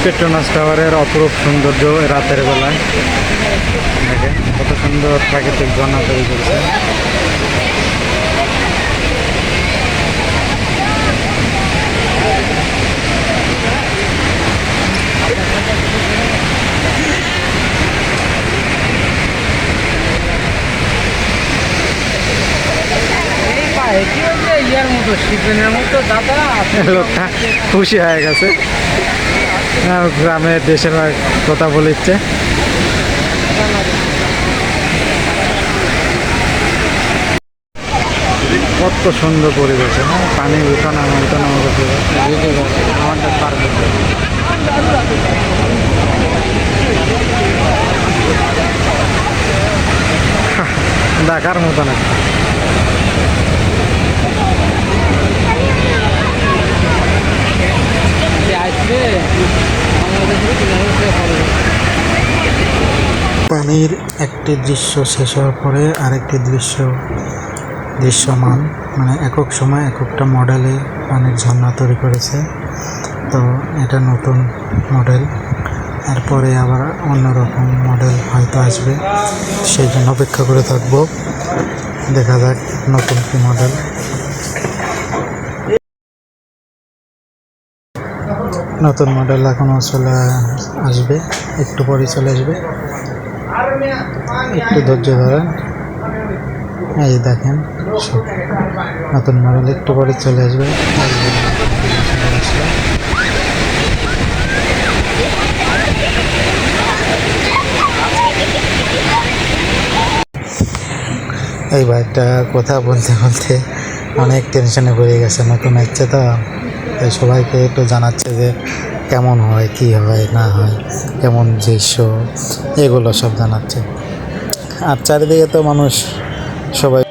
Petronas টাওয়ারের অপরূপ সৌন্দর্য রাতের বেলায় দেখেন কত সুন্দর প্রাকৃতিক ঝর্ণা তৈরি করেছে। লোকটা খুশি হয়ে গেছে, গ্রামের দেশের কথা বলিচ্ছে। কত সুন্দর পরিবেশ, হ্যাঁ পানি উঠানামা করতে আমাদের পার্ক দেখার মতো না। পানির একটি দৃশ্য শেষ হওয়ার পরে আরেকটি দৃশ্যমান, মানে একক সময় এককটা মডেলে পানির ঝর্ণা তৈরি করেছে। তো এটা নতুন মডেল, এরপরে আবার অন্যরকম মডেল হয়তো আসবে, সেই জন্য অপেক্ষা করে থাকবো, দেখা যাক নতুন কি মডেল। নতুন মডেল এখনও চলে আসবে, একটু পরে চলে আসবে, একটু ধৈর্য ধরেন। এই দেখেন নতুন মডেল একটু পরে চলে আসবে। এই বাইকটা কথা বলতে বলতে অনেক টেনশনে পড়ে গেছে, নতুন হচ্ছে তো, তাই সবাইকে একটু জানাচ্ছে যে কেমন হয়, কি হয় না হয়, কেমন দৃশ্য, এগুলো সব জানাচ্ছে। আর চারিদিকে তো মানুষ সবাই